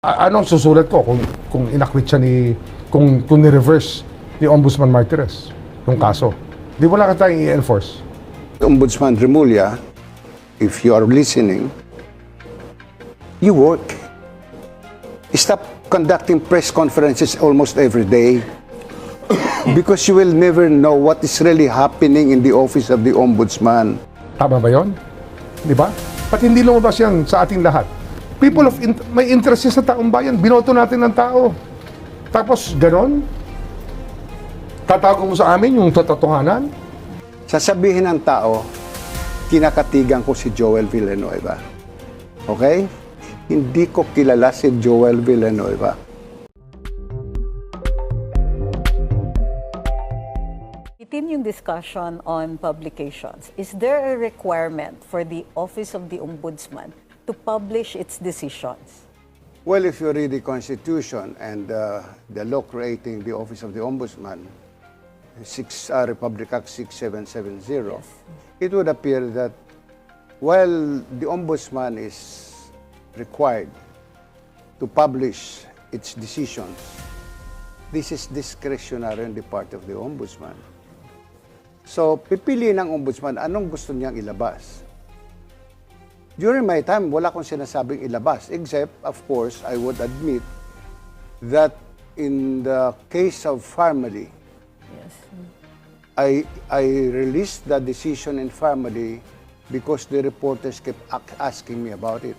Anong susulat ko kung inakwit siya kung ni-reverse ni Ombudsman Martires yung kaso? Di wala ka tayong i-enforce. Ombudsman Remulla, if you are listening, you work. Stop conducting press conferences almost every day because you will never know what is really happening in the office of the Ombudsman. Tama ba yun? Di ba? Pati hindi lumabas yan sa ating lahat. People of may interest sa taong bayan. Binoto natin ng tao. Tapos, ganon? Tatago mo sa amin yung totohanan? Sasabihin ng tao, kinakatigan ko si Joel Villanueva. Okay? Hindi ko kilala si Joel Villanueva. Continuing discussion on publications, is there a requirement for the Office of the Ombudsman to publish its decisions? Well, if you read the Constitution and the law creating the Office of the Ombudsman, Republic Act 6770, Yes. it would appear that while the Ombudsman is required to publish its decisions, this is discretionary on the part of the Ombudsman. So, pipili ng Ombudsman anong gusto niyang ilabas. During my time, wala akong sinasabing ilabas, except, of course, I would admit that in the case of family, Yes. I released the decision in family because the reporters kept asking me about it.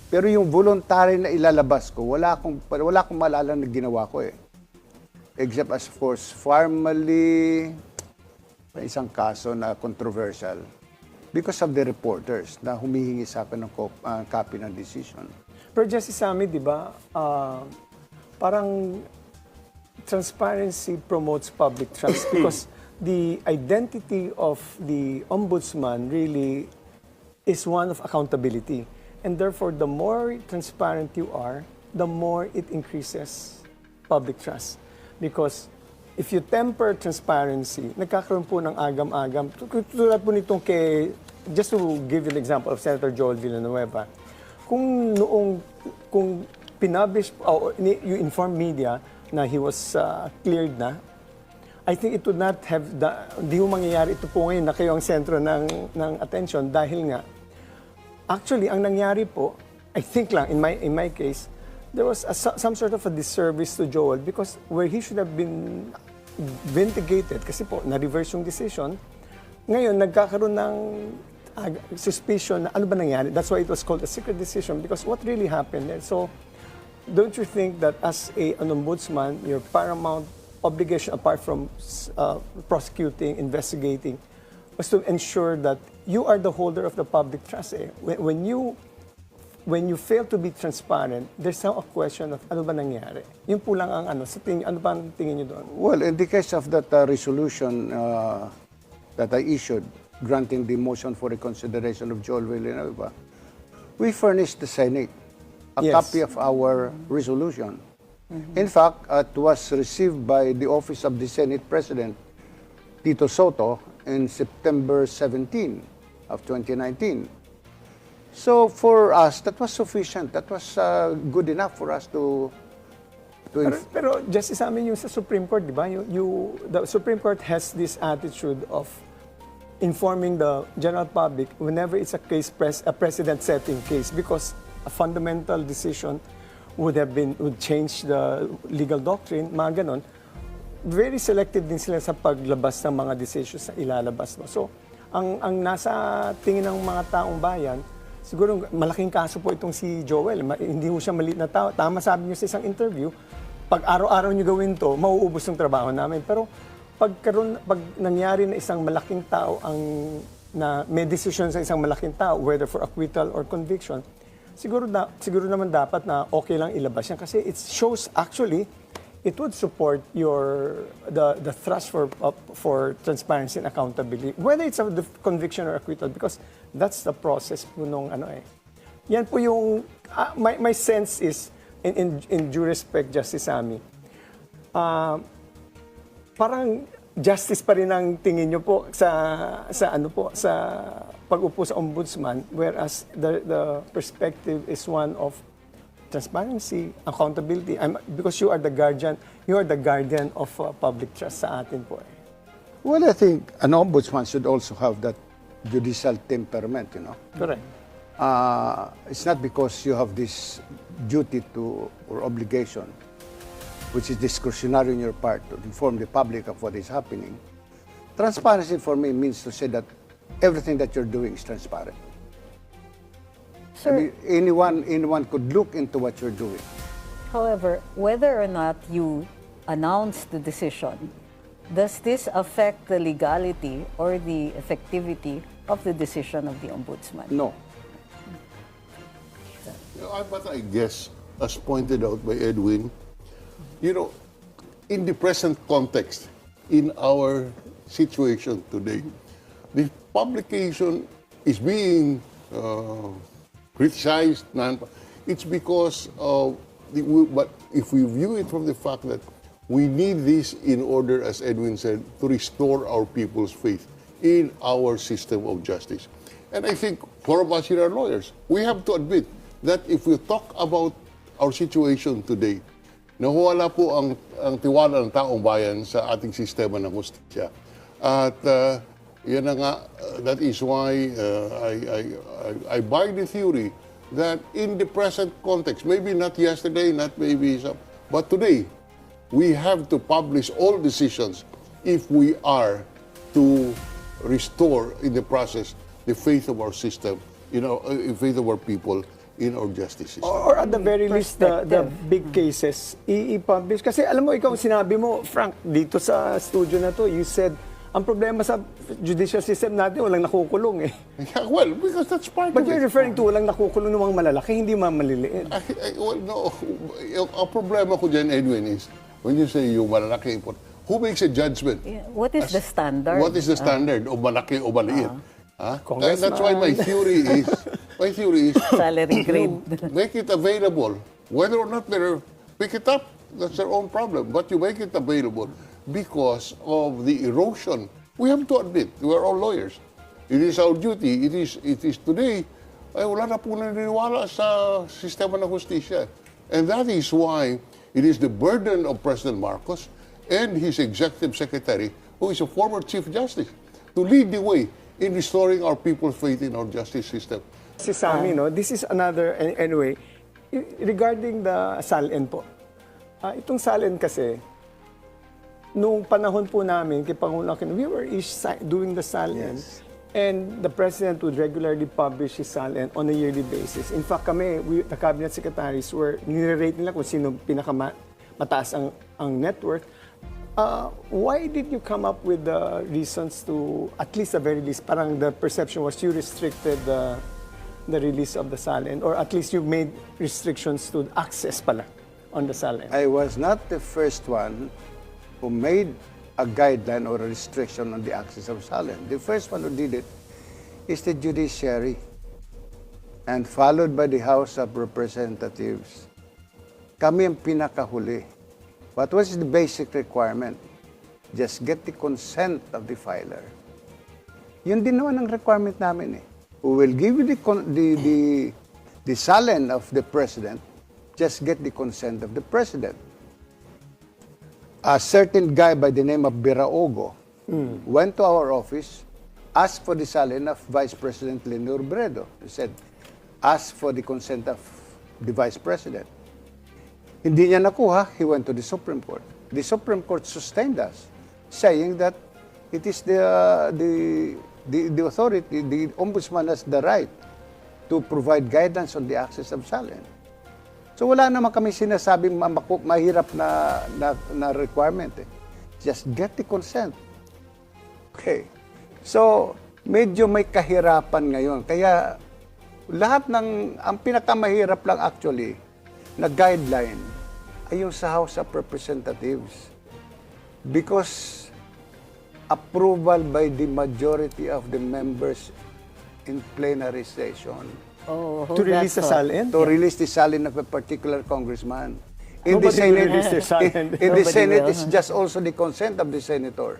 Pero yung voluntary na ilalabas ko, wala akong maalala na ginawa ko eh. Except as of course, family, may isang kaso na controversial because of the reporters na humihingi sa akin ng copy ng decision. Pero Justice Sammy, di ba, parang transparency promotes public trust because the identity of the ombudsman really is one of accountability. And therefore, the more transparent you are, the more it increases public trust. Because if you temper transparency, nagkakaroon po ng agam-agam. Tulad po nitong just to give you an example of Senator Joel Villanueva, kung pinablish, you inform media na he was cleared na, I think it would not have, di mo mangyayari ito po ngayon na kayo ang sentro ng attention dahil nga, actually, ang nangyari po, I think lang, in my case, there was some sort of a disservice to Joel because where he should have been vindicated, kasi po, na-reverse yung decision, ngayon, nagkakaroon ng suspicion na ano ba nangyari. That's why it was called a secret decision because what really happened there. So, don't you think that as an ombudsman, your paramount obligation, apart from prosecuting, investigating, was to ensure that you are the holder of the public trust. When you fail to be transparent, there's now a question of ano ba nangyari. Yun po lang ang ano ba ang tingin niyo doon? Well, in the case of that resolution that I issued, granting the motion for reconsideration of Joel Villanueva, we furnished the Senate a Yes. copy of our resolution. In fact, it was received by the Office of the Senate President, Tito Soto, in September 17 of 2019. So for us, that was sufficient. That was good enough for us to Pero Justice sa amin yung sa Supreme Court, di ba? The Supreme Court has this attitude of informing the general public whenever it's a precedent-setting case because a fundamental decision would change the legal doctrine, mga ganon. Very selective din sila sa paglabas ng mga decisions na ilalabas. No? So, ang nasa tingin ng mga taong bayan, siguro malaking kaso po itong si Joel. Hindi mo siya maliit na tao. Tama sabi niyo sa isang interview, pag araw-araw niyo gawin to, mauubos yung trabaho namin. Pero pag nangyari na isang malaking tao na may decision sa isang malaking tao, whether for acquittal or conviction, siguro naman dapat na okay lang ilabas yan kasi it shows actually it would support the thrust for transparency and accountability, whether it's a conviction or acquittal, because that's the process po nung ano eh. Yan po yung my sense is in due respect, Justice Sammy, parang justice pa rin ang tingin nyo po sa pag-upo sa ombudsman, whereas the perspective is one of transparency, accountability, because you are the guardian of public trust sa atin po. Well, I think an ombudsman should also have that judicial temperament, you know. Correct. It's not because you have this duty to or obligation, which is discretionary on your part, to inform the public of what is happening. Transparency for me means to say that everything that you're doing is transparent. I Sir, mean, anyone could look into what you're doing. however, whether or not you announce the decision, does this affect the legality or the effectivity of the decision of the Ombudsman? No. But I guess, as pointed out by Edwin, you know, in the present context, in our situation today, the publication is being criticized. It's because of but if we view it from the fact that we need this in order, as Edwin said, to restore our people's faith in our system of justice. And I think for us here are lawyers, we have to admit that if we talk about our situation today, nawawala po ang tiwala ng taong bayan sa ating sistema ng hustisya. At yan na nga, that is why I buy the theory that in the present context, maybe not yesterday, not maybe some, but today, we have to publish all decisions if we are to restore in the process the faith of our system, faith of our people in our justice system. Or at the very least, the big cases, i-publish. Kasi alam mo, ikaw sinabi mo, Frank, dito sa studio na to, you said, ang problema sa judicial system natin, walang nakukulong eh. Yeah, well, because that's part But of you're it. referring to walang nakukulong ng mga malalaki, hindi mga maliliit. Well, no. Ang problema ko dyan, Edwin, is when you say yung malalaki, who makes a judgment? Yeah, what is the standard? What is the standard of malaki o maliit? Congressman. That's why my theory is Salary grade. you make it available. Whether or not they're pick it up, that's their own problem. But you make it available because of the erosion. We have to admit, we are all lawyers. It is our duty. It is today, ay wala na po naniniwala sa sistema ng hustisya. And that is why it is the burden of President Marcos and his executive secretary, who is a former Chief Justice, to lead the way in restoring our people's faith in our justice system. Si Sammy, no, this is another, anyway, regarding the SALN po. Itong SALN kasi, nung panahon po namin, kay Pangulong Aquino, we were doing the SALN. Yes. And the President would regularly publish his SALN on a yearly basis. In fact, kami, the cabinet secretaries were, nire-rate nila kung sino pinakamataas ang net worth. Why did you come up with the reasons to, at least the very least, parang the perception was you restricted the release of the SALN, or at least you made restrictions to access pala on the SALN? I was not the first one who made a guideline or a restriction on the access of SALN. The first one who did it is the judiciary, and followed by the House of Representatives. Kami ang pinakahuli. What was the basic requirement? Just get the consent of the filer. Yun din naman ang requirement namin eh. We will give you the SALN of the President, just get the consent of the President. A certain guy by the name of Biraogo went to our office, asked for the SALN of Vice President Leonor Bredo. He said, ask for the consent of the Vice President. Hindi niya nakuha, he went to the Supreme Court. The Supreme Court sustained us, saying that it is the authority, the Ombudsman has the right to provide guidance on the access of SALN. So wala naman kami sinasabing mahirap na requirement eh. Just get the consent. Okay. So, medyo may kahirapan ngayon. Kaya lahat ang pinakamahirap lang actually na guideline ay yung sa House of Representatives. Because approval by the majority of the members in plenary session To release the SALN? to release the SALN of a particular congressman. In Nobody the Senate, will release their SALN. in the Nobody Senate, will. it's just also the consent of the senator.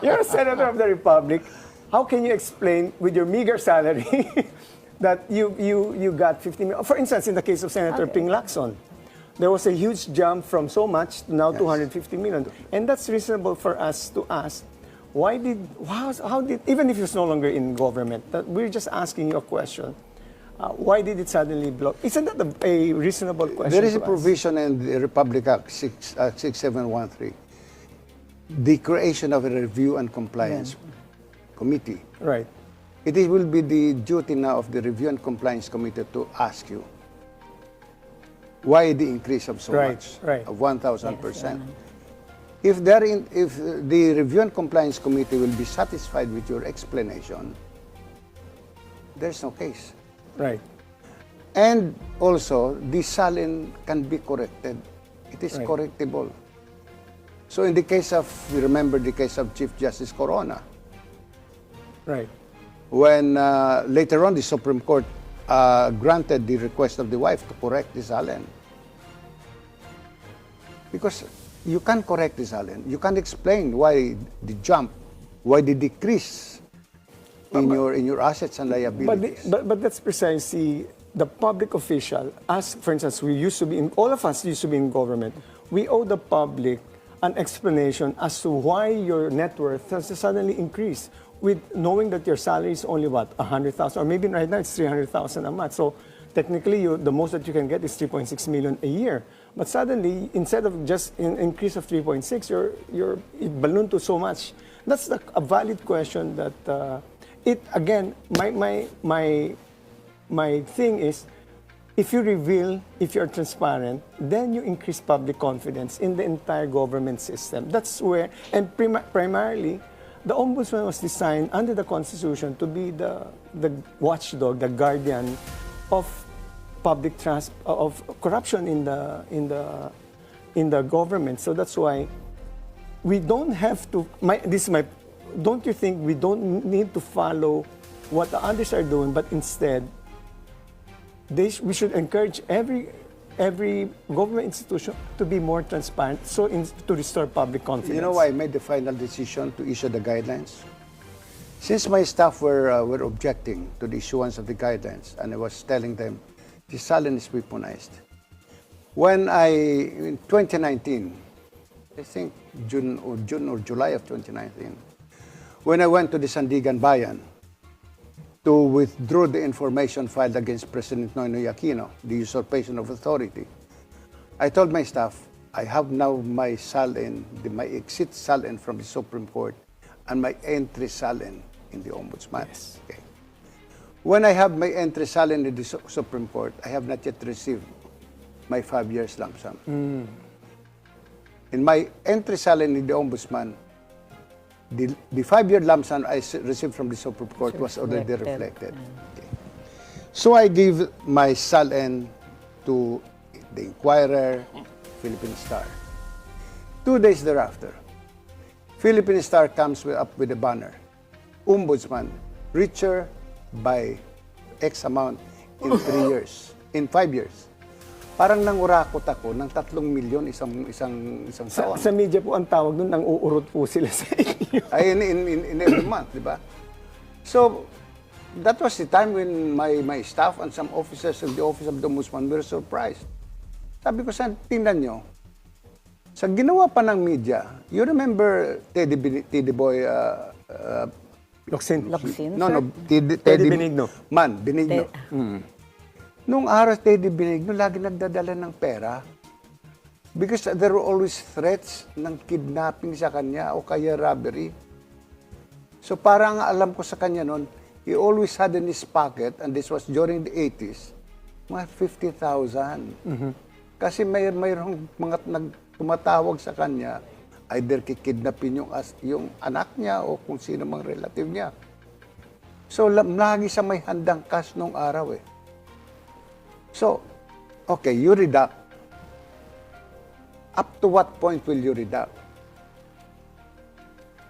You're a senator of the Republic. How can you explain, with your meager salary, that you got 50 million. For instance, in the case of Senator Ping Lacson, there was a huge jump from so much to now 250 million. And that's reasonable for us to ask, how did, even if it's no longer in government, that we're just asking you a question, why did it suddenly blow? Isn't that a reasonable question? There is a to ask? provision in the Republic Act 6713, the creation of a review and compliance committee. Right. It will be the duty now of the review and compliance committee to ask you why the increase of so much, of 1,000%. If the review and compliance committee will be satisfied with your explanation, there's no case. Right. And also, the salin can be corrected. It is correctable. So in the case of, we remember the case of Chief Justice Corona, Right. when later on the Supreme Court granted the request of the wife to correct the salin. Because you can correct the salin. You can explain why the jump, why the decrease in your assets and liabilities. But that's precisely the public official. As for instance, all of us used to be in government. We owe the public an explanation as to why your net worth has suddenly increased, with knowing that your salary is only what, 100,000, or maybe right now it's 300,000 a month. So technically, the most that you can get is 3.6 million a year. But suddenly, instead of just an increase of 3.6, it ballooned to so much. That's a valid question. That again, my thing is, if you reveal, if you're transparent, then you increase public confidence in the entire government system. That's where, and primarily, the Ombudsman was designed under the Constitution to be the watchdog, the guardian of public trust, of corruption in the government. So that's why we don't have to. Don't you think we don't need to follow what the others are doing, but instead, we should encourage every government institution to be more transparent, to restore public confidence. You know why I made the final decision to issue the guidelines? Since my staff were objecting to the issuance of the guidelines, and I was telling them, the salin is weaponized. In 2019, I think June or July of 2019, when I went to the Sandigan Bayan to withdraw the information filed against President Noynoy Aquino, the usurpation of authority, I told my staff, I have now my salin, my exit salin from the Supreme Court, and my entry salin in the Ombudsman. Yes. Okay. When I have my entry salin in the Supreme Court, I have not yet received my 5 years lump sum. In my entry salin in the Ombudsman, the 5-year lump sum I received from the Supreme Court was already reflected. Okay. So I gave my salin to the Inquirer, Philippine Star. 2 days thereafter, Philippine Star comes up with a banner, Ombudsman, richer by X amount in 3 years, in 5 years. Parang nangurakot ako ng 3 milyon isang taon. Sa media po ang tawag nun, nang uurot po sila sa inyo. Ay, in every month, di ba? So, that was the time when my staff and some officers of the Office of the Ombudsman were surprised. Sabi ko, tingnan nyo, sa ginawa pa ng media, you remember Teddy Boy, Locsin. No, Teddy Benigno. Benigno. Nung araw, Teddy Benigno, lagi nagdadala ng pera. Because there were always threats ng kidnapping sa kanya o kaya robbery. So parang alam ko sa kanya noon, he always had in his pocket, and this was during the 80s, mga 50,000. Kasi mayroong mga tumatawag sa kanya, either kikidnapin yung anak niya o kung sino mang relative niya. So lagi siya may handang cash nung araw eh. So, okay, you redact. Up to what point will you redact?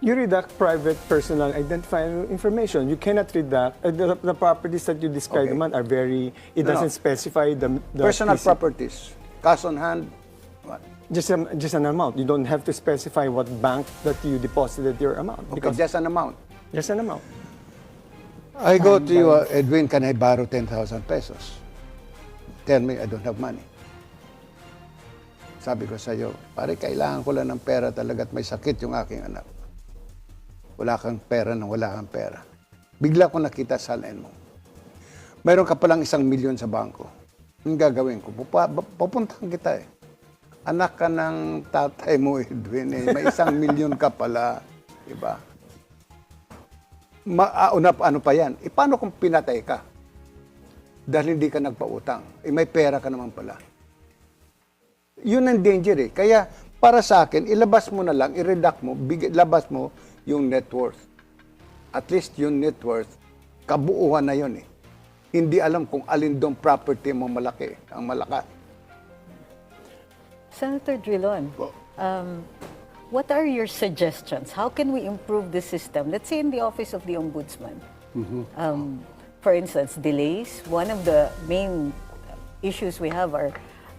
You redact private, personal, identifiable information. You cannot redact. The properties that you describe naman are very, it doesn't specify the personal PC. properties, cash on hand, what? Just an amount. You don't have to specify what bank that you deposited your amount. Okay, just an amount. Just an amount. I go to you, Edwin, can I borrow 10,000 pesos? Tell me, I don't have money. Sabi ko sa'yo, pare, kailangan ko lang ng pera talaga at may sakit yung aking anak. Wala kang pera nang wala kang pera. Bigla ko nakita sa line mo. Mayroon ka palang 1 milyon sa bangko. Yung gagawin ko, pupuntahan kita eh. Anak ka ng tatay mo, Edwin, eh. May 1 milyon ka pala. Diba? Ano pa yan? E paano kung pinatay ka? Dahil hindi ka nagpautang. Eh may pera ka naman pala. Yun ang danger eh. Kaya para sa akin, ilabas mo na lang, i-redact mo, labas mo yung net worth. At least yung net worth, kabuuan na yun eh. Hindi alam kung alin dong property mo malaki, ang malaka. Senator Drilon, what are your suggestions? How can we improve the system? Let's say in the Office of the Ombudsman. For instance, delays. One of the main issues we have are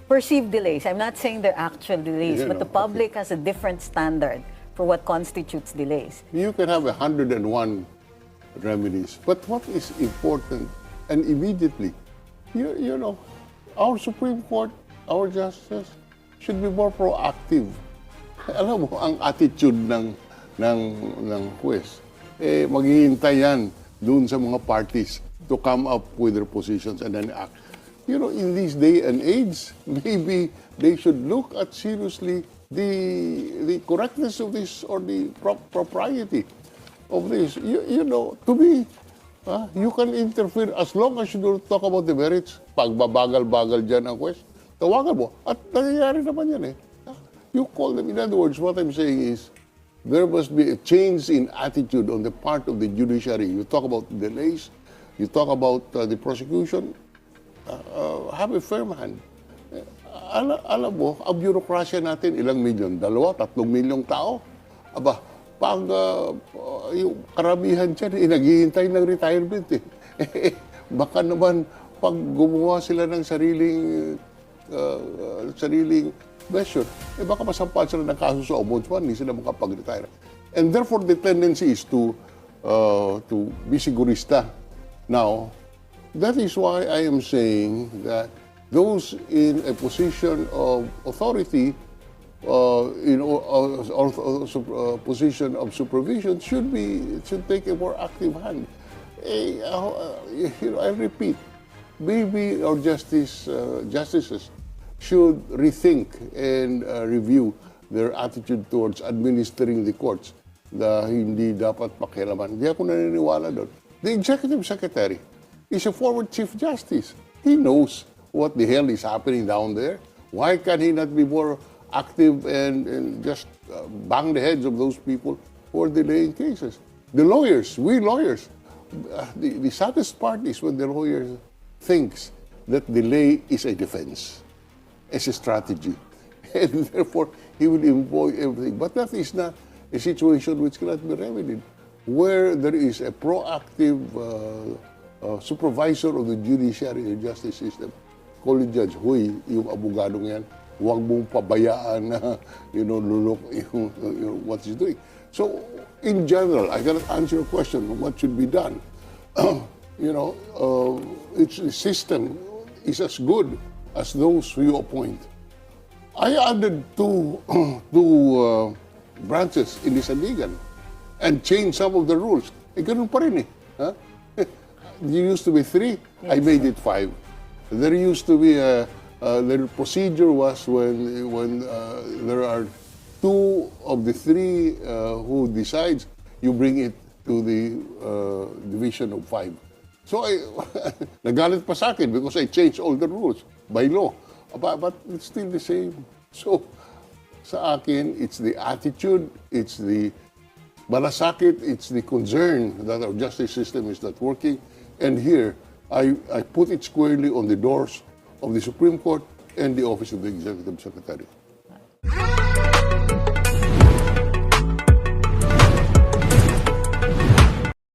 perceived delays. I'm not saying they're actual delays, but the public has a different standard for what constitutes delays. You can have 101 remedies, but what is important, and immediately, you know, our Supreme Court, our justices, should be more proactive. Alam mo, ang attitude ng juez, maghihintay yan doon sa mga parties to come up with their positions and then act. You know, in this day and age, maybe they should look at seriously the correctness of this or the propriety of this. You know, to me, you can interfere as long as you don't talk about the merits. Pagbabagal-bagal dyan ang quest, tawagan mo. At nangyayari naman yan eh. You call them. In other words, what I'm saying is, there must be a change in attitude on the part of the judiciary. You talk about delays, you talk about the prosecution, have a firm hand. Alam mo, ang bureaucracia natin, ilang milyon? 2, 3 milyong tao? Aba, pag yung karamihan dyan, naghihintay ng retirement eh. Baka naman, pag gumawa sila ng sariling measure, baka masampahan sila ng kaso sa ombudsman, hindi sila makapag-retire. And therefore, the tendency is to be sigurista. Now, that is why I am saying that those in a position of authority, position of supervision, should take a more active hand. I repeat, maybe our justices should rethink and review their attitude towards administering the courts na hindi dapat pakialaman. Hindi ako naniniwala doon. The executive secretary is a former chief justice. He knows what the hell is happening down there. Why can he not be more active and just bang the heads of those people who are delaying cases? The lawyers, we lawyers, the saddest part is when the lawyer thinks that delay is a defense, as a strategy, and therefore he will employ everything. But that is not a situation which cannot be remedied. Where there is a proactive supervisor of the judiciary and justice system, call the judge, huy, yung abogadong yan, huwag mong pabayaan na, lulok what he's doing. So, in general, I cannot answer your question on what should be done. Its system is as good as those you appoint. I added two branches in the Sandigan and changed some of the rules. Ganun pa rin eh. Huh? There used to be 3, I made it 5. There used to be the procedure was when there are 2 of the 3 who decides, you bring it to the division of 5. So nagalit pa sa akin because I changed all the rules by law. But it's still the same. So sa akin, it's the attitude, it's the malasakit, it's the concern that our justice system is not working. And here, I put it squarely on the doors of the Supreme Court and the Office of the Executive Secretary.